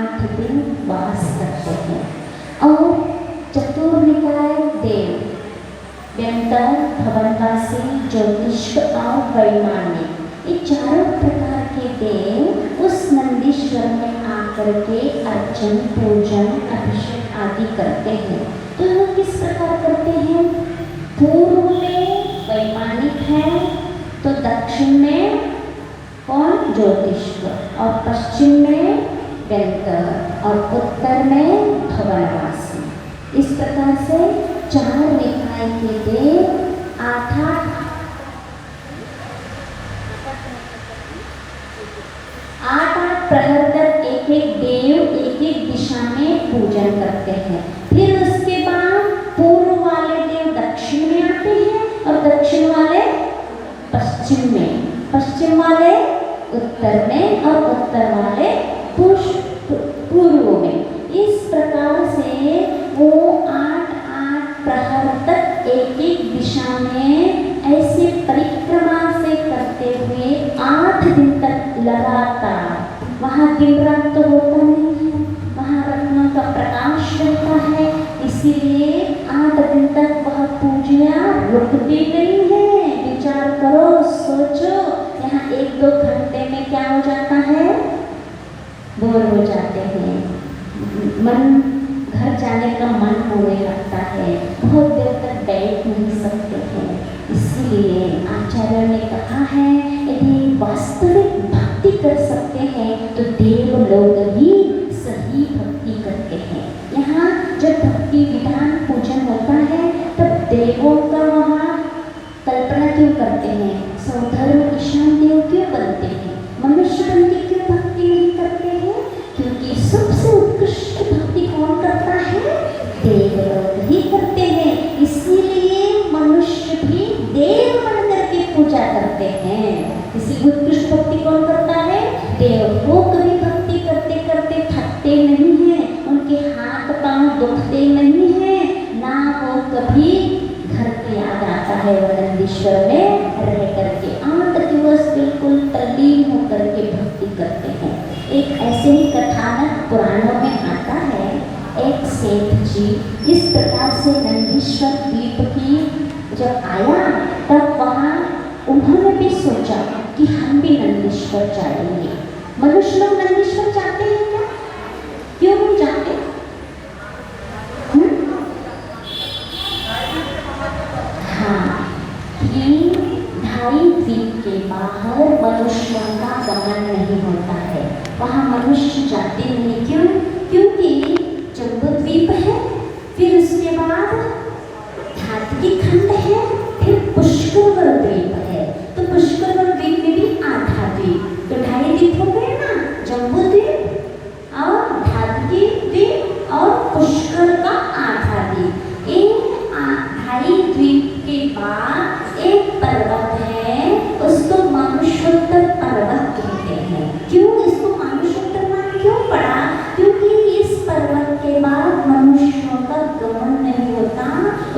8 दिन वास करते हैं। और चतुर्निकाय देव व्यंतर, भवनवासी, ज्योतिष और वैमानिक, ये चारों प्रकार के देव उस नंदीश्वर में आकर के अर्चन, पूजन, अभिषेक आदि करते हैं। तो वो किस प्रकार करते हैं? पूर्व में वैमानिक है, तो दक्षिण में कौन? ज्योतिष्वर, और पश्चिम में व्यंतर, और उत्तर में भवनवासी। इस प्रकार से 4 निकाय के देव 8 प्रहर तक एक देव एक दिशा में पूजन करते हैं। फिर उसके बाद पूर्व वाले देव दक्षिण में आते हैं और दक्षिण वाले पश्चिम में, पश्चिम वाले उत्तर में और उत्तर वाले पूर्व में। इस प्रकार से वो 8 प्रहर तक एक दिशा में ऐसे परिक्रमा से करते हुए 8 दिन तक लगातार, वहाँ दिन रात तो होता नहीं है, वहाँ रत्नों का प्रकाश रहता है, इसीलिए 8 दिन तक वह पूजा रुकती नहीं है। विचार करो, सोचो, यहाँ 1-2 घंटे में क्या हो जाता है? बोर हो जाते हैं, मन घर जाने का मन होने लगता है, बहुत देर तक बैठ नहीं सकते हैं। इसीलिए आचार्य ने कहा है, यदि वास्तविक भक्ति कर सकते हैं तो देव लोग ही सही भक्ति करते हैं। यहाँ जब भक्ति विधान पूजन होता है तब देवों का वहाँ कल्पना क्यों करते हैं? सौधर्म ईशान देव क्यों बनते हैं? मनुष्य बन के क्यों भक्ति नहीं करते हैं? क्योंकि सबसे उत्कृष्ट भक्ति कौन करता है? देव लोग ही करते हैं। इसीलिए मनुष्य भी देव बनकर के पूजा करते हैं। इसी उत्कृष्ट भक्ति कौन करता है? देव। वो कभी भक्ति करते करते थकते नहीं हैं, उनके हाथ पांव दुखते नहीं हैं, ना वो कभी घर पे याद आता है। वो नंदीश्वर में रह करके 8 दिवस बिल्कुल तल्लीन होकर के भक्ति करते हैं। एक ऐसे ही कथानक पुराणों में आता है, एक सेठ जी इस प्रकार से नंदीश्वर द्वीप की जब आया तब वहाँ उन्होंने भी सोचा कि हम भी नंदीश्वर जाएंगे। मनुष्य लोग नंदीश्वर जाते हैं क्या? क्यों नहीं जाते? हाँ, कि 2.5 द्वीप के बाहर मनुष्यों का गमन नहीं होता है, वहाँ मनुष्य जाते नहीं। क्यों? क्योंकि जम्बूद्वीप है, फिर उसके बाद धात्विक खंड है, फिर पुष्कर द्वीप है। तो पुष्कर द्वीप में भी आधा द्वीप, तो 2.5 द्वीप हो गए ना, जम्बूद्वीप और धात्विक द्वीप और पुष्कर का आधा द्वीप। एक 2.5 द्वीप के बाद एक पर्वत है, उसको मानुषोत्तर पर्वत कहते हैं। क्यों इसको मानुषोत्तर नाम क्यों पड़ा? क्योंकि इस पर्वत के बाद मनुष्यों का गमन नहीं होता,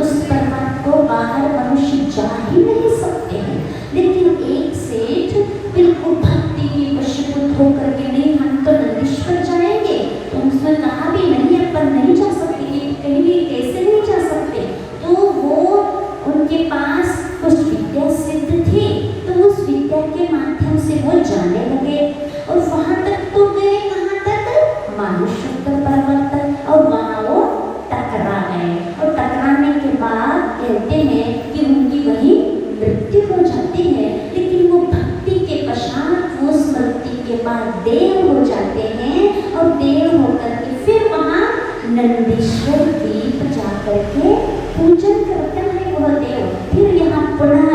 उस पर्वत को बाहर मनुष्य जा ही नहीं सकते हैं। लेकिन एक सेठ बिल्कुल भक्ति की वशीभूत होकर के, नहीं हम तो नंदीश्वर जाएंगे, तो उसने कहा भी नहीं अपन नहीं जा सकते, कहीं भी कैसे नहीं जा सकते। तो वो उनके पास कुछ विद्या सिद्ध थी, तो उस विद्या के माध्यम से वो जाने लगे और वहाँ तक तो गए, कहाँ तक? मानुषोत्तर पर्वत तक। और वहाँ वो टकरा गए और टकराने के बाद कहते हैं कि उनकी वही मृत्यु हो जाती है। लेकिन वो भक्ति के पश्चात वो स्मृति के बाद देव हो जाते हैं और देव होकर के फिर वहाँ नंदीश्वर द्वीप जाकर के पूजन करता है वह देव। फिर यहाँ पुनः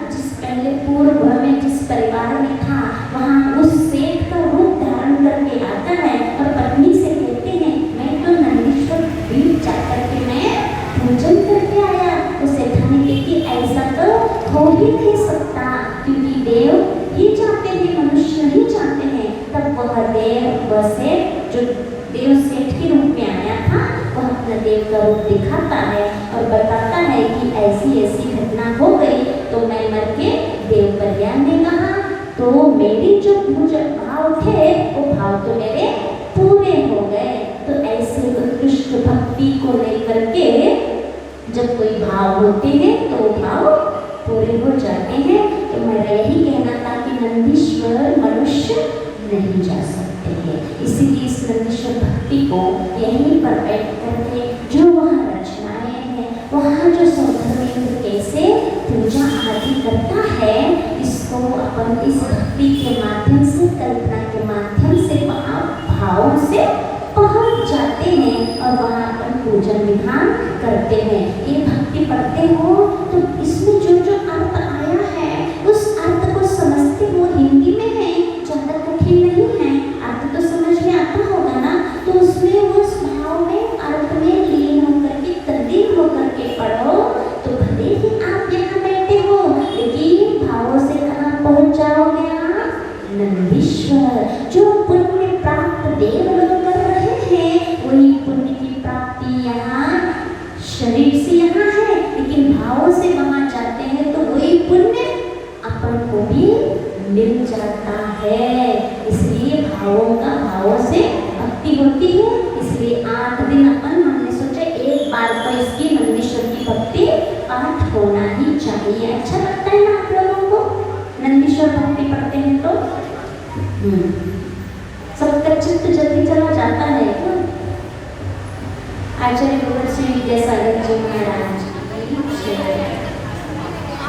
जिस पहले पूर्व में जिस परिवार में था, वहाँ उस सेठ का रूप धारण करके आता है और पत्नी से कहते हैं, मैं तो नंदीश्वर द्वीप जाकर के मैं पूजन करके आया। उसे धन की ऐसा तो हो ही नहीं सकता, क्योंकि देव ही जाते हैं, मनुष्य नहीं जाते हैं। तब वह देव, वह सेठ जो देव सेठ के रूप में आया था, वह अपना देव का रूप दिखाता है और बताता है कि ऐसी ऐसी घटना हो गई, तो मैं मर के देव कल्याण ने कहा, तो मेरी जो मुझे भाव थे वो भाव तो मेरे पूरे हो होते हैं तो भाव पूरे हो जाते हैं। तो मेरा यही कहना था कि नंदीश्वर मनुष्य नहीं जा सकते हैं, इसीलिए इस नंदीश्वर भक्ति को यहीं पर बैठ करके जो वहाँ रचनाएं हैं, वहाँ जो सौंदर्य कैसे पूजा आदि करता है, इसको अपन इस भक्ति के माध्यम से, कल्पना के माध्यम से भावों से पहुँच जाते हैं और वहाँ अपन पूजन विधान करते हैं। ये भक्ति पढ़ते हो तो इसमें जो जो अर्थ आया है उस अर्थ को समझते हो, हिंदी में है, ज़्यादा कठिन नहीं है, अर्थ तो समझ में आता होगा ना, तो उसमें उस भाव में अर्थ में लीन होकर के तल्लीन होकर के पढ़ो तो भले ही आप यहाँ बैठे हो लेकिन भावों से कहाँ पहुँच जाओगे आप? नंदीश्वर। जो पुण्य प्राप्त देवलोक कर रहे हैं वही पुण्य की प्राप्ति यहाँ शरीर से यहाँ है, लेकिन भावों से वहाँ जाते हैं तो वही पुण्य अपन को भी मिल जाता है। इसलिए भावों से भक्ति होती है। इसलिए 8 दिन अपन हमने सोचा एक बार तो इसकी नंदीश्वर की भक्ति पाठ होना ही चाहिए। अच्छा लगता है ना आप लोगों को नंदीश्वर भक्ति पढ़ते हैं तो? सबका चित्त जल्दी चला जाता है क्यों? आचार्य भगत श्री विद्यासागर जी महाराज